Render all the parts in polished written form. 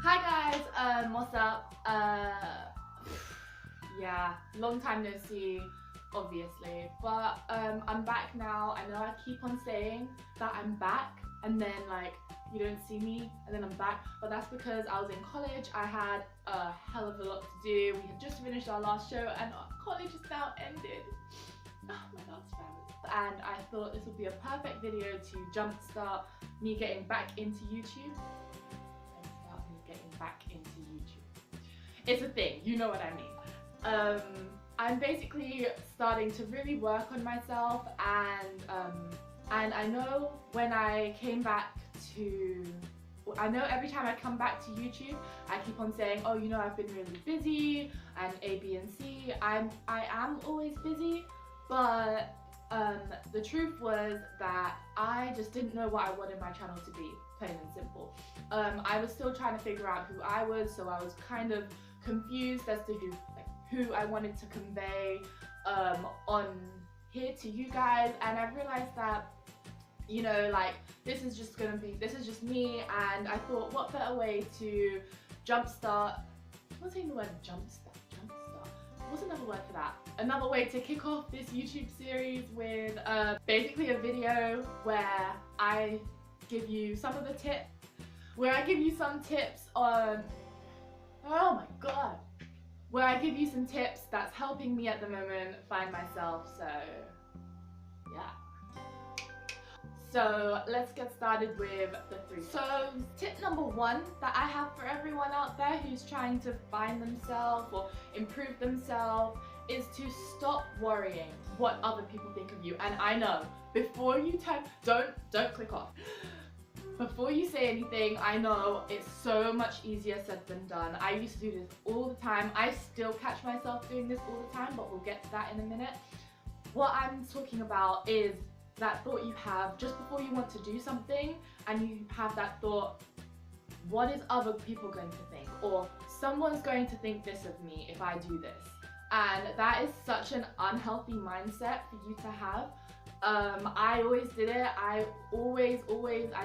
Hi guys, what's up? Yeah, long time no see, obviously, but I'm back now. I know I keep on saying that I'm back, and then like you don't see me, and then I'm back, but that's because I was in college. I had a hell of a lot to do. We had just finished our last show, and our college is now ended. Oh, my last family. And I thought this would be a perfect video to jumpstart me getting back into YouTube. Getting back into YouTube. It's a thing, you know what I mean. I'm basically starting to really work on myself, and I know when I came back to, I know every time I come back to YouTube, I keep on saying, oh, you know, I've been really busy and A, B, and C. I am always busy, but the truth was that I just didn't know what I wanted my channel to be, plain and simple. I was still trying to figure out who I was, so I was kind of confused as to who I wanted to convey on here to you guys, and I realized that, you know, like this is just me, and I thought, what better way to jumpstart, I'm not saying the word jumpstart. What's another word for that? Another way to kick off this YouTube series with basically a video where I give you some of the tips, where I give you some tips on, oh my god, where I give you some tips that's helping me at the moment find myself, so yeah. So let's get started with the 3. So tip number 1 that I have for everyone out there who's trying to find themselves or improve themselves is to stop worrying what other people think of you. And I know, before you type, don't click off. Before you say anything, I know it's so much easier said than done. I used to do this all the time. I still catch myself doing this all the time, but we'll get to that in a minute. What I'm talking about is that thought you have just before you want to do something, and you have that thought, what is other people going to think? Or someone's going to think this of me if I do this. And that is such an unhealthy mindset for you to have. I always did it. I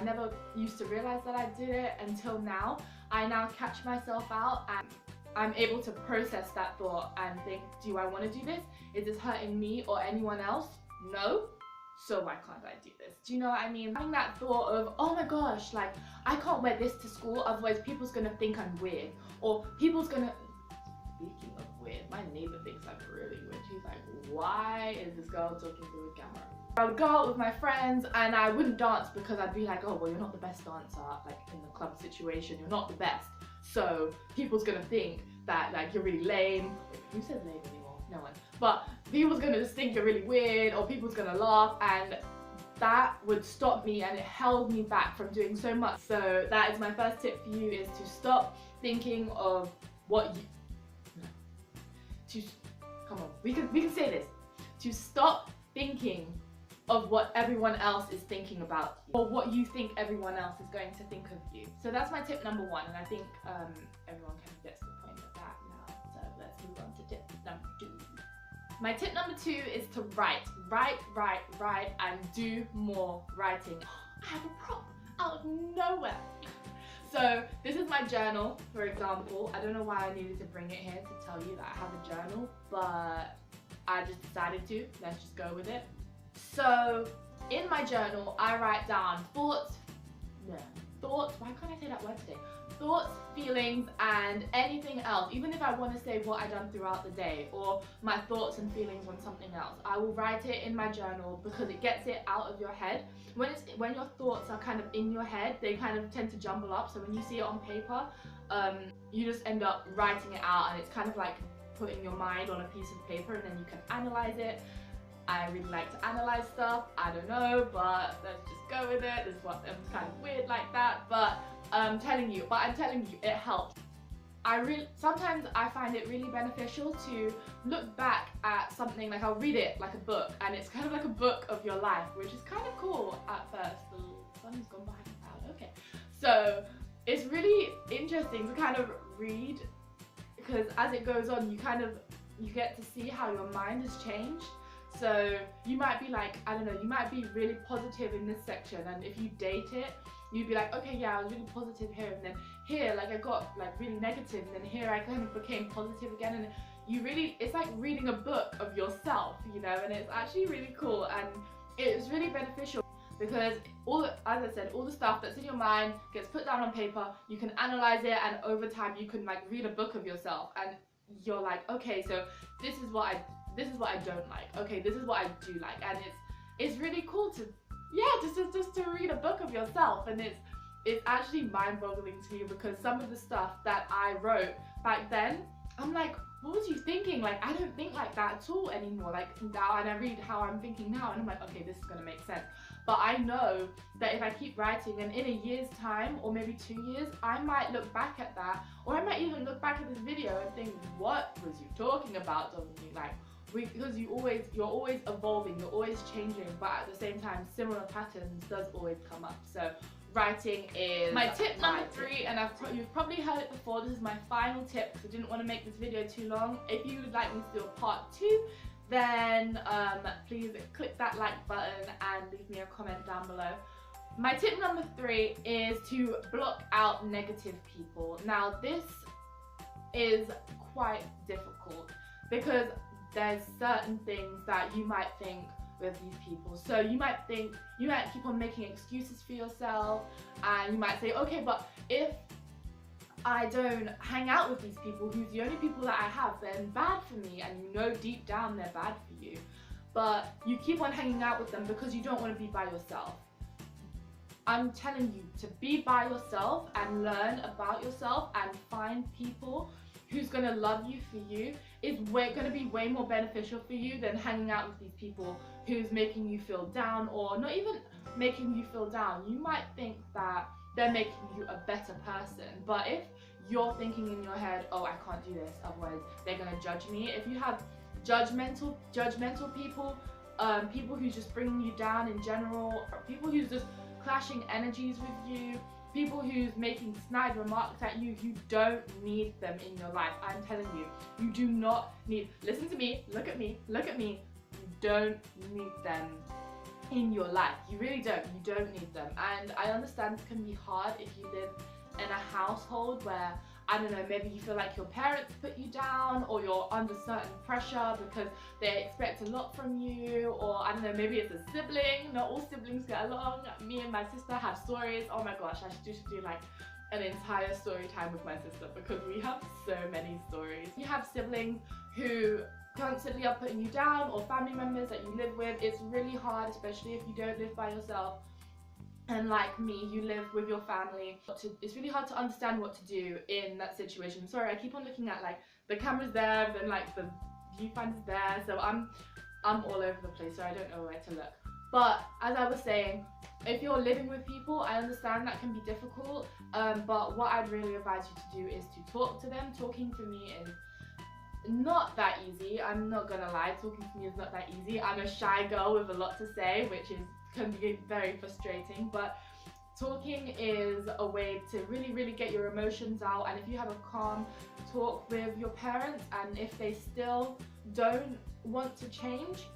never used to realize that I did it until now. I now catch myself out, and I'm able to process that thought and think, do I want to do this? Is this hurting me or anyone else? No. So why can't I do this? Do you know what I mean? Having that thought of, oh my gosh, like I can't wear this to school, otherwise people's gonna think I'm weird. Or people's gonna, speaking of weird, my neighbor thinks I'm really weird. She's like, why is this girl talking through a camera? I would go out with my friends and I wouldn't dance because I'd be like, oh well, you're not the best dancer, like in the club situation, you're not the best. So people's gonna think that like you're really lame. Who says lame anymore? No one. But people's gonna just think you're really weird, or people's gonna laugh, and that would stop me, and it held me back from doing so much. So that is my first tip for you, is to stop thinking of what you, come on, we can say this, to stop thinking of what everyone else is thinking about you, or what you think everyone else is going to think of you. So that's my tip number 1, and I think everyone kind of gets the point of that now. So let's move on to tip number 2. My tip number 2 is to write, and do more writing. I have a prop out of nowhere. So this is my journal, for example. I don't know why I needed to bring it here to tell you that I have a journal, but I just decided to. Let's just go with it. So in my journal, I write down thoughts, why can't I say that word today? Thoughts, feelings, and anything else. Even if I want to say what I've done throughout the day, or my thoughts and feelings on something else, I will write it in my journal because it gets it out of your head. When your thoughts are kind of in your head, they kind of tend to jumble up. So when you see it on paper, you just end up writing it out, and it's kind of like putting your mind on a piece of paper, and then you can analyze it. I really like to analyze stuff. I don't know, but let's just go with it. This is what I'm kind of weird like that, but I'm telling you, it helps. Sometimes I find it really beneficial to look back at something, like I'll read it like a book, and it's kind of like a book of your life, which is kind of cool at first. The sun's gone behind the cloud, okay. So it's really interesting to kind of read, because as it goes on, you get to see how your mind has changed. So you might be like, I don't know, you might be really positive in this section, and if you date it, you'd be like, okay, yeah, I was really positive here, and then here, like, I got like really negative, and then here I kind of became positive again, and you really, it's like reading a book of yourself, you know, and it's actually really cool, and it's really beneficial because as I said, all the stuff that's in your mind gets put down on paper, you can analyze it, and over time you can like read a book of yourself, and you're like, okay, so this is what I don't like, okay, this is what I do like, and it's really cool to, yeah, just to read a book of yourself, and it's actually mind-boggling to me because some of the stuff that I wrote back then, I'm like, what was you thinking? Like, I don't think like that at all anymore. Like now, and I read how I'm thinking now, and I'm like, okay, this is gonna make sense. But I know that if I keep writing, and in a year's time, or maybe 2 years, I might look back at that, or I might even look back at this video and think, what was you talking about, Dominique? Like, because you're always evolving, you're always changing, but at the same time, similar patterns does always come up. So writing is my tip number 3, and you've probably heard it before. This is my final tip because I didn't want to make this video too long. If you would like me to do a part 2, then please click that like button and leave me a comment down below. My tip number 3 is to block out negative people. Now this is quite difficult because there's certain things that you might think with these people. So you might keep on making excuses for yourself, and you might say, okay, but if I don't hang out with these people, who's the only people that I have, then bad for me, and you know deep down they're bad for you. But you keep on hanging out with them because you don't want to be by yourself. I'm telling you to be by yourself and learn about yourself and find people who's going to love you for you is going to be way more beneficial for you than hanging out with these people who's making you feel down, or not even making you feel down. You might think that they're making you a better person, but if you're thinking in your head, oh, I can't do this, otherwise they're going to judge me. If you have judgmental people, people who's just bringing you down in general, or people who's just clashing energies with you, people who's making snide remarks at you, you don't need them in your life. I'm telling you, you do not need, listen to me, look at me, you don't need them in your life. You really don't. You don't need them. And I understand it can be hard if you live in a household where, I don't know, maybe you feel like your parents put you down, or you're under certain pressure because they expect a lot from you, or I don't know, maybe it's a sibling. Not all siblings get along. Me and my sister have stories. Oh my gosh, I should just do like an entire story time with my sister because we have so many stories. You have siblings who constantly are putting you down, or family members that you live with. It's really hard, especially if you don't live by yourself. And like me, you live with your family. It's really hard to understand what to do in that situation. Sorry, I keep on looking at like the camera's there, then like the viewfinder's there, so I'm all over the place, so I don't know where to look. But as I was saying, if you're living with people, I understand that can be difficult, but what I'd really advise you to do is to talk to them. Talking to me is not that easy. I'm not gonna lie, talking to me is not that easy. I'm a shy girl with a lot to say, which can be very frustrating, but talking is a way to really get your emotions out. And if you have a calm talk with your parents, and if they still don't want to change,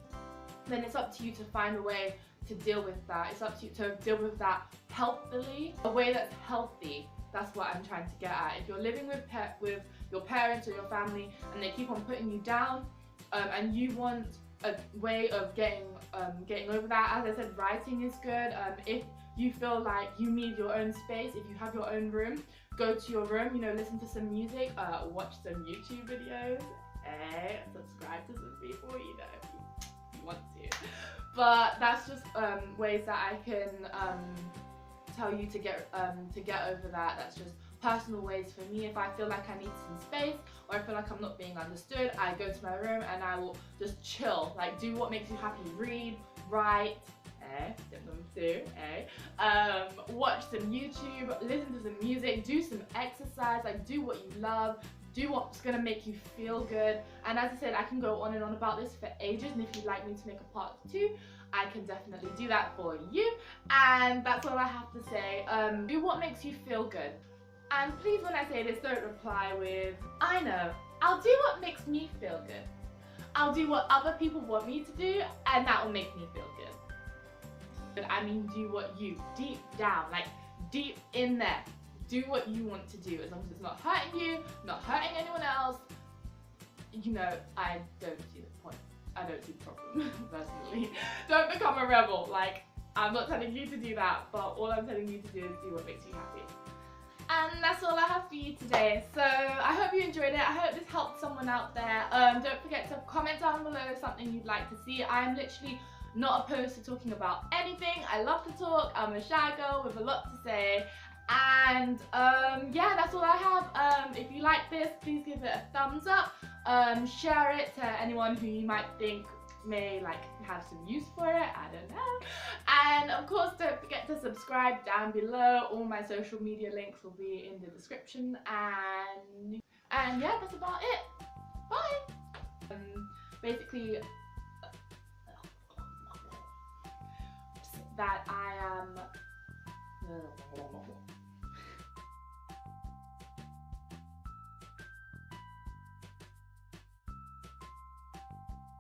then it's up to you to find a way to deal with that. It's up to you to deal with that healthily, a way that's healthy. That's what I'm trying to get at. If you're living with your parents or your family and they keep on putting you down, and you want a way of getting over that, as I said, writing is good. If you feel like you need your own space, if you have your own room, go to your room, you know, listen to some music, watch some YouTube videos, subscribe to some people, you know, if you want to. But that's just ways that I can tell you to get over that. That's just personal ways for me. If I feel like I need some space, or I feel like I'm not being understood, I go to my room and I will just chill, like do what makes you happy. Read, write, tip number 2, watch some YouTube, listen to some music, do some exercise, like do what you love, do what's gonna make you feel good. And as I said, I can go on and on about this for ages, and if you'd like me to make a part 2, I can definitely do that for you. And that's all I have to say. Do what makes you feel good. And please, when I say this, don't reply with, I know, I'll do what makes me feel good. I'll do what other people want me to do, and that will make me feel good. But I mean, do what you, deep down, like deep in there. Do what you want to do, as long as it's not hurting you, not hurting anyone else. You know, I don't see the point. I don't see the problem, personally. Don't become a rebel. Like, I'm not telling you to do that, but all I'm telling you to do is do what makes you happy. And that's all I have for you today. So I hope you enjoyed it. I hope this helped someone out there. Don't forget to comment down below something you'd like to see. I'm literally not opposed to talking about anything. I love to talk. I'm a shy girl with a lot to say. And yeah, that's all I have. If you like this, please give it a thumbs up. Share it to anyone who you might think may like have some use for it. I don't know. And of course, don't forget to subscribe down below. All my social media links will be in the description. And yeah, that's about it. Bye. Basically, that I am